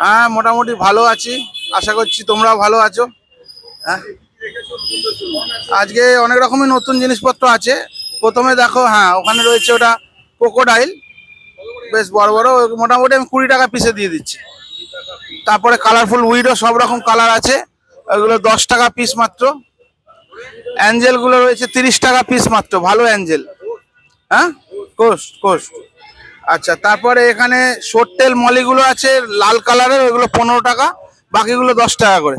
হ্যাঁ, মোটামুটি ভালো আছি। আশা করছি তোমরাও ভালো আছো। হ্যাঁ, আজকে অনেক রকমের নতুন জিনিসপত্র আছে। প্রথমে দেখো, হ্যাঁ ওখানে রয়েছে ওটা ক্রোকোডাইল, বেশ বড় বড়। মোটামুটি আমি 20 টাকা পিসে দিয়ে দিচ্ছি। তারপরে কালারফুল উইডো, সব রকম কালার আছে, ওইগুলো 10 টাকা পিস মাত্র। অ্যাঞ্জেল গুলো রয়েছে 30 টাকা পিস মাত্র, ভালো অ্যাঞ্জেল। হ্যাঁ, কোস্ট কোস্ট। আচ্ছা, তারপরে এখানে সোট্টেল মলিগুলো আছে লাল কালারের, ওইগুলো 15 টাকা, বাকিগুলো 10 টাকা করে।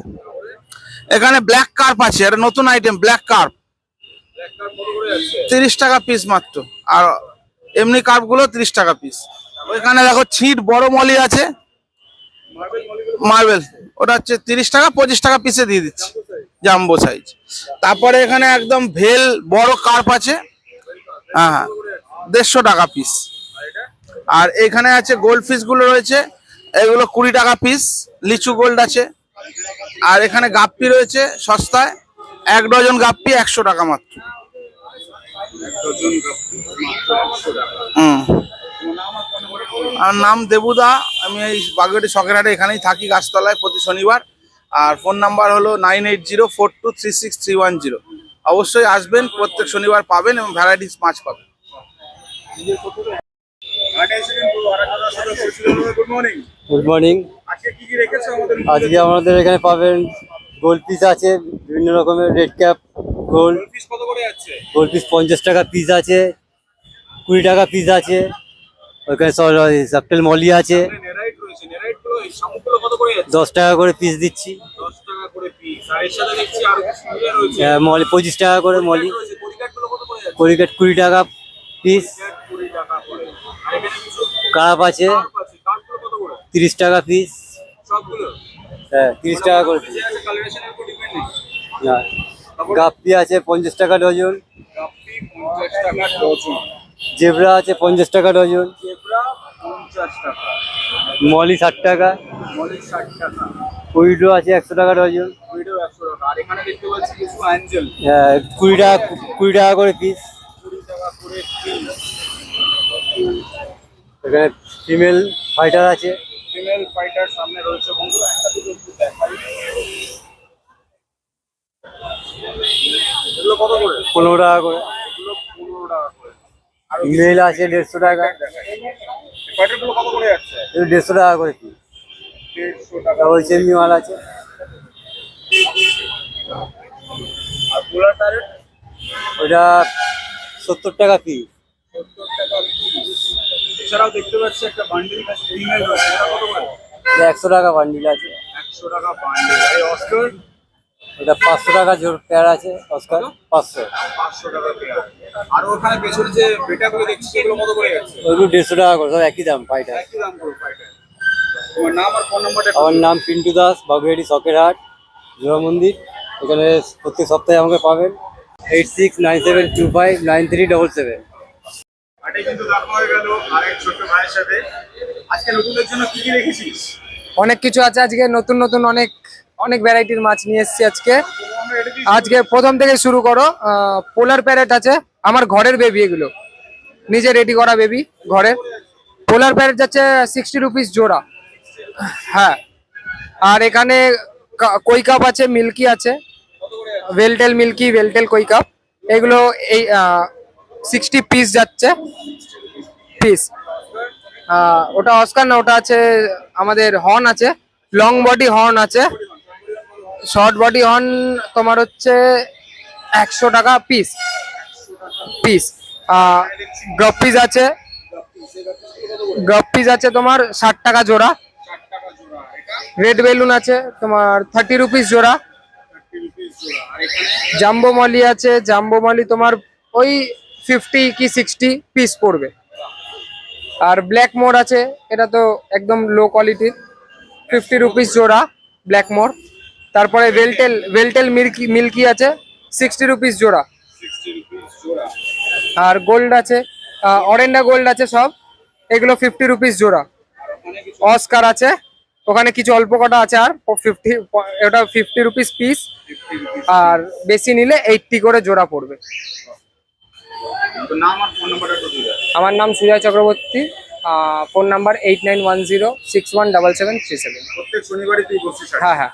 এখানে ব্ল্যাক কার্প আছে, এটা নতুন আইটেম, ব্ল্যাক কার্প 30 টাকা পিস মাত্র। আর এমনি কার্পগুলো 30 টাকা পিস। ওইখানে দেখো ছিট বড় মলি আছে, মার্বেল, ওটা হচ্ছে 30 টাকা, 25 টাকা পিসে দিয়ে দিচ্ছি, জাম্বো সাইজ। তারপরে এখানে একদম ভেল বড় কার্প আছে, হ্যাঁ হ্যাঁ, 150 টাকা পিস। আর এখানে আছে গোল্ড ফিশ গুলো রয়েছে, এগুলো 20 টাকা পিস, লিচু গোল্ড আছে। আর এখানে গাপ্পি রয়েছে সস্তায়, 1 ডজন গাপ্পি 100 টাকা মাত্র। হুম, আমার নাম দেবুদা, আমি এই বাগুইআটি শখের হাটে এখানেই থাকি, গাছতলায়, প্রতি শনিবার। আর ফোন নাম্বার হলো 9804236310। অবশ্যই আসবেন, প্রত্যেক শনিবার পাবেন এবং ভ্যারাইটিস মাছ পাবেন। Good morning. আজকে আমাদের এখানে পাবেন গোল্ড পিস আছে, বিভিন্ন রকমের red cap gold. Gold piece 50 টাকা পিস আছে, 20 টাকা পিস আছে। ওইখানে সাপটেল মলি আছে, 10 টাকা করে পিস দিচ্ছি। মলি 25 টাকা করে মলি। করিকেট 20 টাকা পিস। কার্প আছে 30 টাকা পিস। হ্যাঁ, 30 টাকা করে পিস। গাপ্পি আছে 50 টাকা ডজন। জেব্রা আছে 50 টাকা ডজন। মলি 60 টাকা। উইডো আছে 100 টাকা ডজন। হ্যাঁ, 20 টাকা করে পিস। এখানে ফিমেল ফাইটার আছে। ফিমেল ফাইটার সামনে রয়েছে বন্ধুরা, একটা দুটো একটু দেখাই। এগুলো কত করে? 15 টাকা করে। এগুলো 15 টাকা করে। আর মেল আছে 150 টাকা। ফাইটারগুলো কত করে যাচ্ছে? এগুলো 150 টাকা করে পিস। 150 টাকা। ডবল চেমি মাল আছে। আর পোলার টারেট? ওটা 70 টাকা পিস। 70 টাকা পিস। এছাড়াও দেখতে পাচ্ছি একটা বান্ডিল আছে, ফিমেল রয়েছে, এটা কত করে? 100 টাকা বান্ডিল আছে। 100 টাকা বান্ডিল। এই অস্কার? এটা 500 টাকা জোর পেয়ার আছে, অস্কার 500। 500 টাকা পেয়ার। আর ওখানে পেছনে যে বেটাগুলো দেখছি সেগুলো কত করে যাচ্ছে? ওইগুলো 150 টাকা করে, সব একই দাম ফাইটার। একই দাম করে ফাইটার। তোমার নাম আর ফোন নাম্বারটা? আমার নাম পিন্টু দাস, বাগুইআটি শখের হাট, জোড়া মন্দির। এখানে প্রত্যেক সপ্তাহে আমাকে পাবেন। 8697259377। হাটে কিন্তু দেখা হয়ে গেল আরেক ছোট ভাইয়ের সাথে। আজকে নতুনদের জন্য কি কি রেখেছিস? অনেক কিছু আছে আজকে, নতুন নতুন অনেক অনেক ভ্যারাইটির মাছ নিয়ে এসেছি আজকে। আজকে প্রথম থেকে শুরু করো। পোলার প্যারেট আছে, আমার ঘরের বেবি, এগুলো নিজে রেডি করা বেবি ঘরের। পোলার প্যারেট যাচ্ছে 60 রুপিস জোড়া। হ্যাঁ, আর এখানে কই কাপ আছে, মিল্কি আছে, ভেলটেল মিল্কি, ভেলটেল কই কাপ, এগুলো এই 60 পিস যাচ্ছে পিস। ওটা অস্কার না, ওটা আছে আমাদের হর্ন আছে, লং বডি হর্ন আছে, শর্ট বডি হর্ন তোমার হচ্ছে 100 টাকা পিস পিস। গপ্পিস আছে, গপ্পিস আছে তোমার 60 টাকা জোড়া। রেড বেলুন আছে তোমার 30 রুপিস জোড়া। জাম্বো মলি আছে, জাম্বো মলি তোমার ওই 50 কি 60 পিস পড়বে। আর ব্ল্যাক মোর আছে, এটা তো একদম লো কোয়ালিটির, 50 রুপিস জোড়া ব্ল্যাক মোর। তারপরে ভেলটেল ভেলটেল মিল্কি মিল্কি আছে 60 রুপিস জোড়া। আর গোল্ড আছে, অরেন্ডা গোল্ড আছে সব, এগুলো 50 রুপিস জোড়া। অস্কার আছে, ওখানে কিছু অল্প কটা আছে, আর 50, ওটা 50 রুপিস পিস। আর বেশি নিলে 80 করে জোড়া পড়বে। নাম আর ফোন নাম্বারটা একটু দিয়ে দাও। আমার নাম সুজয় চক্রবর্তী, ফোন নাম্বার 8910617737। প্রত্যেক শনিবারই তুই বসছিস হাটে? হ্যাঁ হ্যাঁ।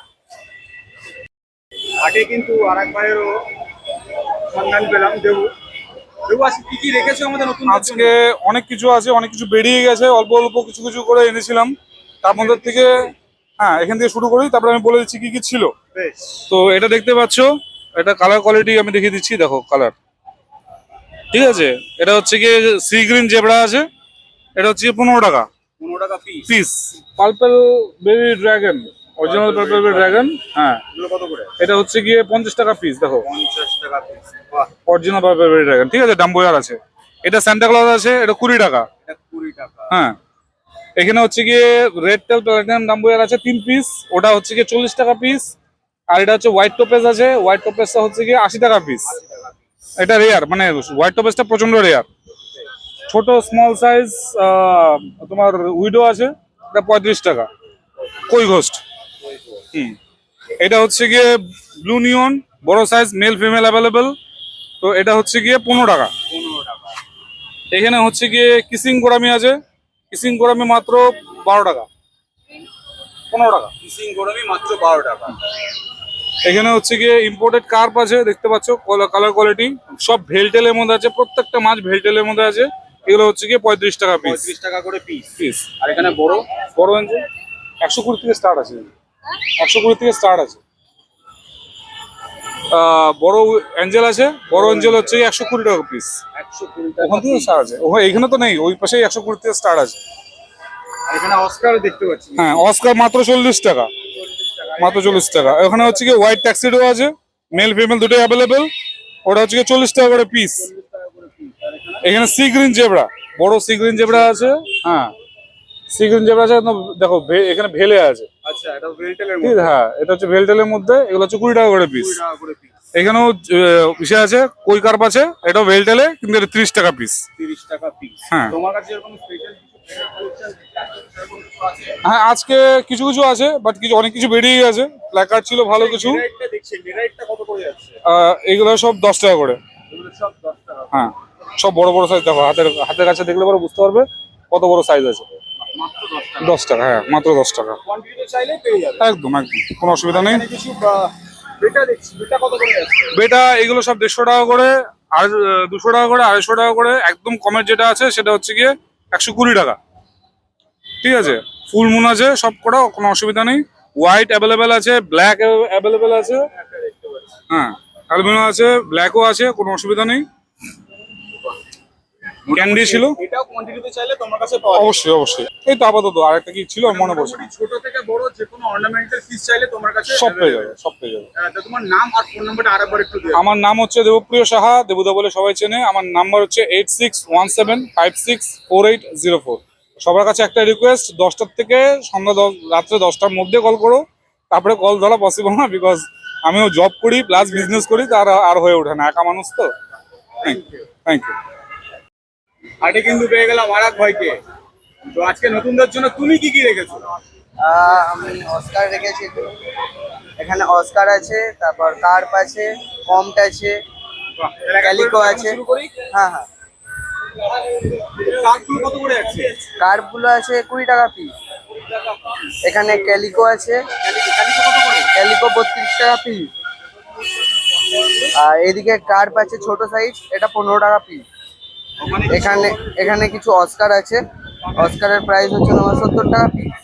হাটে কিন্তু আরেক ভাইয়েরও সন্ধান পেলাম, দেবু। দেবু আজকে কি কি রেখেছো আমাদের নতুন? আজকে অনেক কিছু আছে, অনেক কিছু বেরিয়ে গেছে, অল্প অল্প কিছু কিছু করে এনেছিলাম। তার মধ্যে থেকে হ্যাঁ এখান থেকে শুরু করি, তারপরে আমি বলে দিচ্ছি কি কি ছিল। বেশ। তো এটা দেখতে পাচ্ছো, এটা কালার কোয়ালিটি আমি দেখিয়ে দিচ্ছি, দেখো কালার। ঠিক আছে, এটা হচ্ছে কি সি গ্রিন জেব্রা আছে, এটা হচ্ছে 15 টাকা 15 টাকা piece. Piece. Purple baby dragon, original purple baby dragon. হ্যাঁ এগুলো কত করে? এটা হচ্ছে গিয়ে 50 টাকা পিস, দেখো 50 টাকা পিস। বাহ, অরিজিনাল পার্পল বেবি ড্রাগন। ঠিক আছে, ডাম্বোয়ার আছে। এটা সান্টা ক্লজ আছে, এটা 20 টাকা। এটা 20 টাকা। হ্যাঁ, এখানে হচ্ছে গিয়ে রেড টেল প্লাটিনাম ডাম্বোয়ার আছে 3 পিস, ওটা হচ্ছে গিয়ে 40 টাকা পিস। আর এটা হচ্ছে হোয়াইট টোপেজ আছে, হোয়াইট টোপেজটা হচ্ছে গিয়ে 80 টাকা পিস। এটা রেয়ার, মানে হোয়াইট টোপেজটা প্রচন্ড রেয়ার। ছোট স্মল সাইজ তোমার উইডো আছে, এটা 35 টাকা। কই ঘোস্ট। এটা হচ্ছে গিয়ে ব্লু নিয়ন, বড় সাইজ, মেল ফিমেল অ্যাভেলেবেল। তো এটা হচ্ছে গিয়ে 15 টাকা। 15 টাকা। এখানে হচ্ছে গিয়ে কিসিং গোরামি আছে, কিসিং গোরামি মাত্র 12 টাকা, 15 টাকা। কিসিং গরমি মাত্র 12 টাকা। এখানে হচ্ছে গিয়ে ইম্পোর্টেড কার্প আছে, দেখতে পাচ্ছ কালার কোয়ালিটি সব ভেলটেলের মধ্যে আছে, প্রত্যেকটা মাছ ভেলটেলের মধ্যে আছে। এগুলো হচ্ছে গিয়ে 35 টাকা পিস। 35 টাকা করে পিস। পিস। আর এখানে বড় বড় এঞ্জেল 120 থেকে স্টার্ট আছে, 120 থেকে স্টার্ট আছে। বড় এঞ্জেল আছে, বড় এঞ্জেল হচ্ছে 120 টাকা পিস। 120 ওখান টাকা। থেকে স্টার্ট আছে, এখানে তো নেই, ওই পাশে 120 থেকে স্টার্ট আছে। আর এখানে অস্কার দেখতে পাচ্ছি। হ্যাঁ, অস্কার মাত্র 40 টাকা, মাত্র 40 টাকা। ওখানে হচ্ছে কি হোয়াইট ট্যাক্সিডো আছে, মেল ফিমেল দুটোই অ্যাভেলেবেল, ওটা হচ্ছে কি 40 টাকা করে পিস। এখানে সি গ্রিন জেব্রা, বড় সি গ্রিন জেব্রা আছে। হ্যাঁ, সি গ্রিন জেব্রা আছে, দেখো এখানে ভেলে আছে। আচ্ছা, এটা ভেলটেলের ঠিক মধ্যে। হ্যাঁ, এটা হচ্ছে ভেলটেলের মধ্যে, এগুলো হচ্ছে 20 টাকা করে পিস। 20 টাকা করে পিস। এখানেও ইসে আছে, কই কার্প আছে, এটাও ভেলটেলে, কিন্তু এটা 30 টাকা পিস। 30 টাকা পিস। হ্যাঁ। তোমার কাছে এরকম স্পেশাল কিছু কালেকশন আছে? হ্যাঁ, আজকে কিছু কিছু আছে, বাট কিছু অনেক কিছু বেরিয়ে গেছে। প্ল্যাকার্ড ছিল ভালো কিছু। মিরাইটটা দেখছি, মিরাইটটা কত করে যাচ্ছে? এগুলো সব 10 টাকা করে। এগুলো সব 10 টাকা। হ্যাঁ, সব বড় বড় সাইজ, দেখো হাতের কাছে দেখলে পরে বুঝতে পারবে কত বড় সাইজ আছে। মাত্র 10 টাকা। 10 টাকা, হ্যাঁ মাত্র 10 টাকা। কোয়ান্টিটি চাইলে পেয়ে যাবে। একদম একদম, কোনো অসুবিধা নেই। এখানে কিছু বেটা দেখছি, বেটা কত করে যাচ্ছে? বেটা এগুলো সব 150 টাকা করে, আর 200 টাকা করে, 250 টাকা করে। একদম কমের যেটা আছে সেটা হচ্ছে গিয়ে 120 টাকা। ঠিক আছে, ফুল মুন আছে সব কটা, কোনো অসুবিধা নেই। হোয়াইট অ্যাভেলেবেল আছে, ব্ল্যাক অ্যাভেলেবেল আছে। হ্যাঁ, অ্যালুমিনিয়াম আছে, ব্ল্যাকও আছে, কোনো অসুবিধা নেই। ক্যান্ডি ছিল, এটাও কোয়ান্টিটিতে চাইলে তোমার কাছে পাওয়া যাবে। অবশ্যই অবশ্যই। এই তো আপাতত আরেকটা কি ছিল মনে পড়ছে না। মোটামুটি ছোট থেকে বড় যে কোনো অর্নামেন্টাল পিস চাইলে তোমার কাছে সব পেয়ে যাবে, সব পেয়ে যাবে। তো তোমার নাম আর ফোন নাম্বারটা আরেকবার একটু দিও। আমার নাম হচ্ছে দেবপ্রিয় সাহা, দেবুদা বলে সবাই চেনে। আমার নাম্বার হচ্ছে 8617564804। সবার কাছে একটা রিকোয়েস্ট, 10টার থেকে সন্ধ্যা রাত্রে 10টার মধ্যে কল করো। তারপরে কল ধরা পসিবল না, বিকজ আমিও জব করি প্লাস বিজনেস করি, তার আর হয়ে ওঠে না, একা মানুষ তো। Thank you. হাটে কিন্তু পেয়ে গেলাম আরাক ভাইকে। তো আজকে নতুনদের জন্য তুমি কি কি রেখেছো? আমি অস্কার রেখেছি তো। এখানে অস্কার আছে, তারপর কার্প আছে, কম্ট আছে, ক্যালিকো আছে। শুরু করি। হ্যাঁ হ্যাঁ, কার্ডগুলো কত করে যাচ্ছে? কার্পগুলো আছে 20 টাকা পিস। এখানে ক্যালিকো আছে, ক্যালিকো কত করে? ক্যালিকো 32 টাকা পিস। আর এদিকে কার্প আছে ছোট সাইজ, এটা 15 টাকা পিস। ওখানে এখানে এখানে কিছু অস্কার আছে, অস্কারের প্রাইস হচ্ছে তোমার 70 টাকা পিস।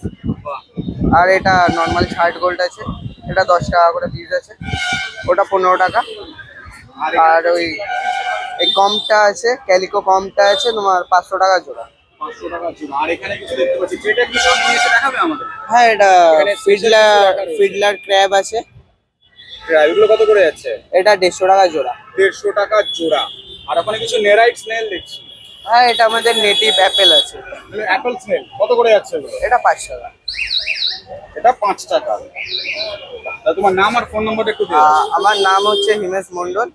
আর এটা নর্মাল শার্ট গোল্ড আছে, এটা 10 টাকা করে পিস আছে, ওটা 15 টাকা। আর ওই এই কমটা আছে, ক্যালিকো কমটা আছে তোমার 500 টাকা জোড়া। 500 টাকা জোড়া। আর এখানে কিছু দেখতে পাচ্ছি, যেটা কি সব নিয়ে এসে দেখাবে আমাদের? হ্যাঁ, এটা এখানে ফিডলার ক্র্যাব আছে, এগুলো কত করে যাচ্ছে? এটা 150 টাকা জোড়া। 150 টাকা জোড়া। আর ওখানে কিছু নেরাইট স্নেল দেখছি। হ্যাঁ, এটা আমাদের নেটিভ অ্যাপেল আছে, অ্যাপেল স্নেল কত করে যাচ্ছে এগুলো? এটা 5 টাকা। এটা 5 টাকা। তা তোমার নাম আর ফোন নাম্বারটা একটু দিও। আমার নাম হচ্ছে হিমেশ মন্ডল,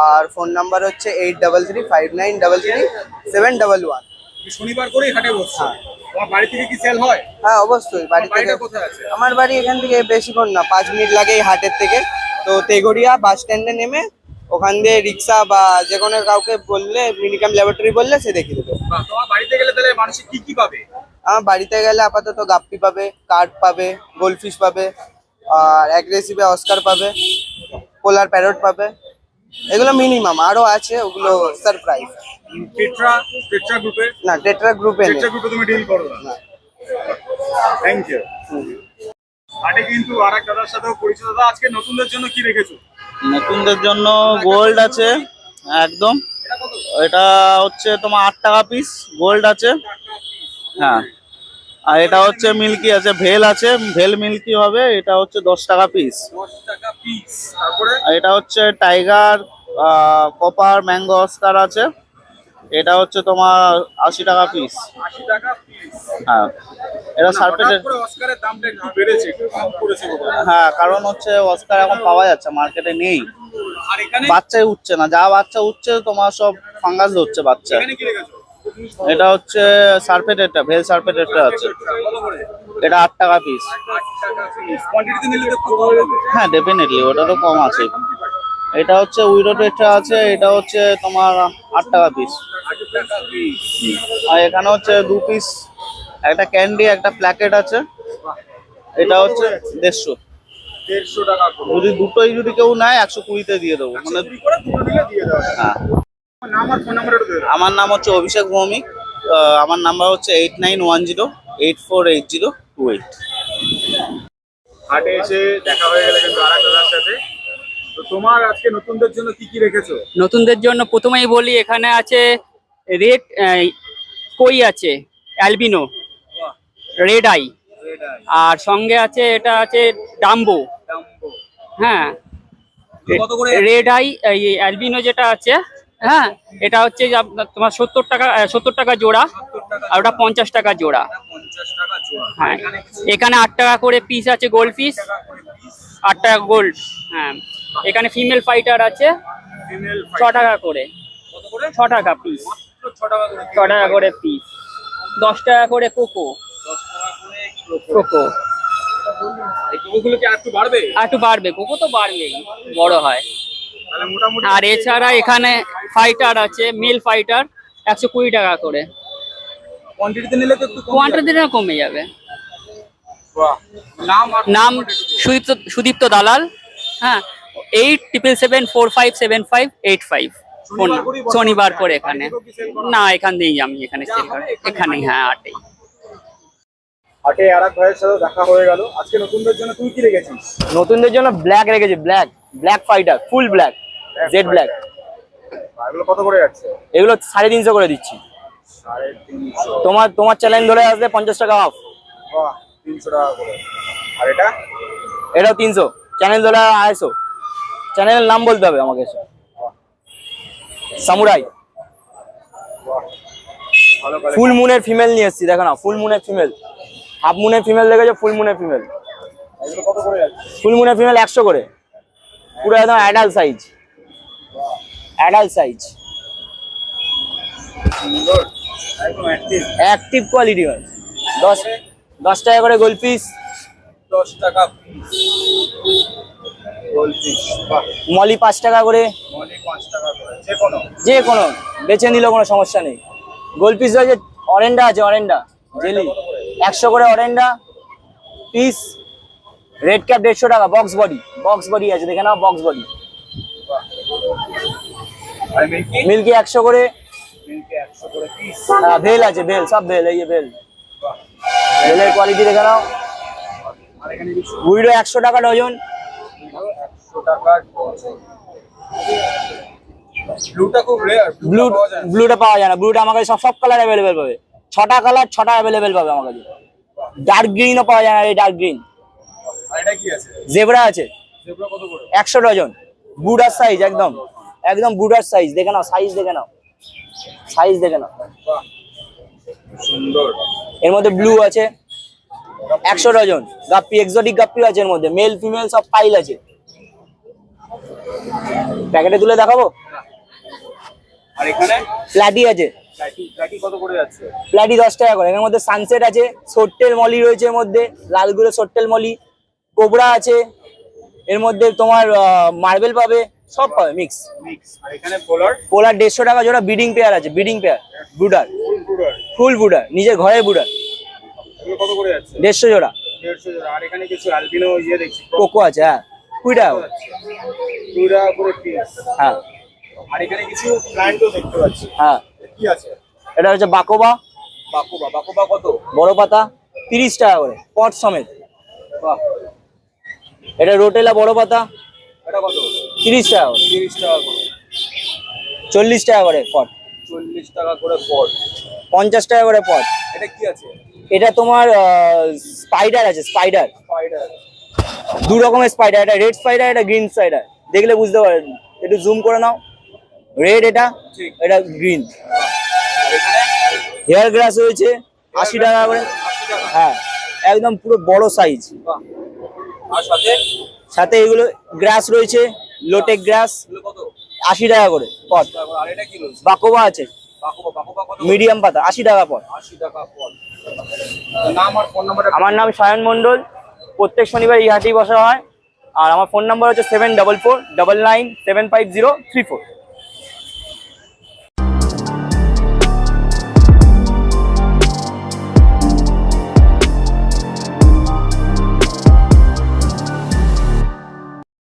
আর ফোন নাম্বার হচ্ছে 8335937711। তুমি শনিবার করেই হাটে বসছো? তোমার বাড়ি থেকে কি সেল হয়? হ্যাঁ অবশ্যই, বাড়ি থেকে। বাড়িটা কোথায় আছে? আমার বাড়ি এখান থেকে বেশিক্ষণ না, 5 মিনিট লাগে এই হাটের থেকে। তো তেঘরিয়া বাস স্ট্যান্ডে নেমে ওখান দিয়ে রিক্সা বা যে কোনো কাউকে বললে মিনিকাম ল্যাবরেটরি বললে সে দেখিয়ে দেবে। তোমার বাড়িতে গেলে তাহলে মানুষের কি কি পাবে? আমার বাড়িতে গেলে আপাতত গাপ্পি পাবে, কার্প পাবে, গোল্ডফিশ পাবে, আর অ্যাগ্রেসিভে অস্কার পাবে, পোলার প্যারট পাবে। এগুলো মিনিমাম, আরো আছে ওগুলো সারপ্রাইজ। টেট্রা টেট্রা গ্রুপে না, টেট্রা গ্রুপে নেই। টেট্রা গ্রুপে তুমি ডিল করো না। Thank you. হাটে কিন্তু আরেক দাদার সাথেও পরিচিত। দাদা, আজকে নতুনদের জন্য কি রেখেছো? নতুনদের জন্য গোল্ড আছে একদম, এটা হচ্ছে তোমার 8 টাকা পিস গোল্ড আছে। হ্যাঁ, আর এটা হচ্ছে মিল্কি আছে, ভেল আছে, ভেল মিল্কি হবে, এটা হচ্ছে 10 টাকা পিস। 10 টাকা পিস। তারপরে আর এটা হচ্ছে টাইগার কপার ম্যাঙ্গো অস্কার আছে, এটা হচ্ছে তোমার 80 টাকা পিস। 80 টাকা পিস। হ্যাঁ, এটা সার্পেটের। তারপরে অস্কারের দামটা একটু বেড়েছে, একটু কম করেছে বোধহয়। হ্যাঁ, কারণ হচ্ছে অস্কার এখন পাওয়া যাচ্ছে, মার্কেটে নেই, আর এখানে বাচ্চাই উঠছে না, যা বাচ্চা উঠছে তোমার সব ফাঙ্গাস ধরছে বাচ্চা। এখানে কি রেখেছো? এটা হচ্ছে সার্পেটেরটা, ভেল সার্পেটেরটা আছে, কত করে? এটা 8 টাকা পিস। 8 টাকা পিস। কোয়ান্টিটিতে নিলে তো খুব ভালো হবে। হ্যাঁ, ডেফিনেটলি ওটা তো কম আছে। এটা হচ্ছে উইডো টেট্রা আছে, এটা হচ্ছে তোমার 8 টাকা পিস। 8 টাকা পিস। আর এখানে হচ্ছে 2 পিস, একটা ক্যান্ডি একটা প্ল্যাকেট আছে, এটা হচ্ছে 150। 150 টাকা করে। যদি দুটোই যদি কেউ নেয় 120-তে দিয়ে দেবো মানে। চুরি করে দুটো নিলে দিয়ে দেওয়া যাবে। হ্যাঁ, নাম আর ফোন নাম্বার একটু দিয়ে দাও। আমার নাম হচ্ছে অভিষেক ভৌমিক, আমার নাম্বার হচ্ছে 8910848028। হাটে এসে দেখা হয়ে গেলে কিন্তু আরেক দাদার সাথে। তো তোমার আজকে নতুনদের জন্য কি কি রেখেছো? নতুনদের জন্য প্রথমেই বলি, এখানে আছে রেড কই আছে, অ্যালবিনো, রেড আই, আর সঙ্গে আছে এটা আছে ডাম্বো। হ্যাঁ, কত করে? রেড আই এই অ্যালবিনো যেটা আছে, হ্যাঁ, এটা হচ্ছে যে তোমার 70 টাকা জোড়া, আর ওটা 50 টাকা জোড়া। 50 টাকা জোড়া। হ্যাঁ, এখানে 8 টাকা করে পিস আছে গোল্ড পিস, 8 টাকা গোল্ড। হ্যাঁ, এখানে ফিমেল ফাইটার আছে ফিমেল 6 টাকা করে, কত করে? 6 টাকা পিস, 6 টাকা করে। 6 টাকা করে পিস। 10 টাকা করে কোকো, 10 টাকা করে কোকো এই কোকোগুলো কি আরেকটু বাড়বে? আর একটু বাড়বে, কোকো তো বাড়বেই, বড় হয়। তাহলে মোটামুটি আর এছাড়া এখানে ফাইটার আছে, মেল ফাইটার 120 টাকা করে। কোয়ান্টিটিতে নিলে তো একটু কম কোয়ান্টিটিটা কমে যাবে। বাহ। নাম আর নাম সুদীপ্ত দালাল। হ্যাঁ, 8777457585। শনিবার করেই বসো? শনিবার করে এখানে। বাড়ি থেকেও কি sell করো? না, এখান থেকেই আমি এখানে সেল করি, এখানেই। হ্যাঁ, আটেই। হাটে আরেক ভাইয়ের সাথে দেখা হয়ে গেল। আজকে নতুনদের জন্য তুই কি রেখেছিস? নতুনদের জন্য ব্ল্যাক রেখেছি, black fighter, full black, jet black. এগুলো কত করে যাচ্ছে? এগুলো 350 করে দিচ্ছি। 350। তোমার চ্যালেঞ্জ ধরে আসবে 50 টাকা অফ। বাহ, 300 টাকা করে। আর এটা এটাও 300, চ্যানেল ধরে 250। চ্যানেলের নাম বলতে হবে আমাকে। সামুরাই ভালো কালেকশন। ফুল মুনের ফিমেল নিয়ে এসেছি, দেখো না, ফুল মুনের ফিমেল। হাফ মুনের ফিমেল দেখেছো, ফুল মুনের ফিমেল। এগুলো কত করে যাচ্ছে? ফুল মুনের ফিমেল 100 করে, পুরো একদম অ্যাডাল্ট সাইজ, অ্যাডাল্ট সাইজ, সুন্দর, একদম অ্যাক্টিভ। অ্যাক্টিভ কোয়ালিটি হয়। 10 টাকা করে গোল্ড পিস, 10 টাকা পিস গোল্ড ফিশ। বাহ, মলি 5 টাকা করে। মলি 5 টাকা করে। যে কোনো যে কোনো বেছে নিলেও কোনো সমস্যা নেই। গোল্ড পিস রয়েছে, অরেন্ডা আছে, অরেন্ডা জেলি 100 করে অরেন্ডা পিস। রেড ক্যাপ 150 টাকা, বক্স বডি আছে, দেখে নাও, বক্স বডি। আর মিল্কি? মিল্কি 100 করে। মিল্কি 100 করে পিস। ভেল আছে, ভেল, সব ভেল, এই যে ভেল, ভেলের কোয়ালিটি দেখে নাও। আর এখানে কিছু উইডো 100 টাকা ডজন। 100 টাকা ডজন। ব্লুটা খুব রেয়ার। ব্লুটা পাওয়া যায় না, ব্লুটা আমার কাছে সব কালার অ্যাভেলেবেল পাবে। 6টা কালার, 6টা অ্যাভেলেবেল পাবে আমার কাছে। ডার্ক গ্রিনও পাওয়া যায় না, এই ডার্ক গ্রিন। আর এটা কি আছে? জেব্রা আছে, জেব্রা কত করে? 100 ডজন। বুডার সাইজ, একদম বুডার সাইজ, দেখে নাও, সাইজ দেখে নাও, সাইজ দেখে নাও। বাহ, সুন্দর। এর মধ্যে ব্লু আছে 100 ডজন। গাপ্পি, এক্সোটিক গাপ্পি আছে এর মধ্যে, মেল ফিমেল সব পাইল আছে। প্যাকেটে তুলে দেখাবো। আর এখানে প্ল্যাটি আছে, প্ল্যাটি কত করে যাচ্ছে? প্ল্যাটি 10 টাকা করে। এর মধ্যে সানসেট আছে, সোট্টেল মলি রয়েছে এর মধ্যে, লালগুলো সোট্টেল মলি। কোবরা আছে এর মধ্যে, তোমার মার্বেল পাবে, সব পাবে মিক্স। মিক্স। আর এখানে পোলার পোলার 150 টাকা জোড়া, ব্রিডিং পেয়ার আছে, ব্রিডিং পেয়ার ব্রুডার, ফুল ব্রুডার, ফুল ব্রুডার, নিজের ঘরের ব্রুডার, এগুলো কত করে যাচ্ছে? 150 জোড়া। 150 জোড়া। আর এখানে কিছু অ্যালবিনো ইয়ে দেখছি, কোকো আছে, হ্যাঁ 20 টাকা করে। 2 টাকা করে পিস। হ্যাঁ আর এখানে কিছু প্ল্যান্টও দেখতে পাচ্ছি, হ্যাঁ, কি আছে? এটা হচ্ছে বাকোবা, বাকুবা। বাকুবা কত? বড় পাতা 30 টাকা করে পট সমেত। বাহ, এটা রোটেলা বড় পাতা এটা কত? 30 টাকা করে। 30 টাকা করে। 40 টাকা করে পট, 40 টাকা করে পট। 50 টাকা করে পট। এটা কি আছে? এটা তোমার স্পাইডার আছে, স্পাইডার, স্পাইডার। দু রকমের স্পাইডার, এটা রেড স্পাইডার, এটা গ্রিন স্পাইডার, দেখলে বুঝতে পারেন, একটু জুম করে নাও। রেড এটা, ঠিক। এটা গ্রিন। আর এখানে হেয়ার গ্রাস রয়েছে 80 টাকা করে। 80 টাকা। হ্যাঁ একদম পুরো বড় সাইজ। বাহ। আর সাথে সাথে এগুলো গ্রাস রয়েছে, লোটেক গ্রাস, এগুলো কত? 80 টাকা করে পট। আর এটা কি রয়েছে? বাকোবা আছে, বাকুবা। বাকুবা কত? মিডিয়াম পাতা 80 টাকা পট। 80 টাকা পট। নাম আর ফোন নাম্বারটা? আমার নাম সায়ন মণ্ডল, প্রত্যেক শনিবার এই হাটেই বসা হয়। আর আমার ফোন নাম্বার হচ্ছে 7449975034।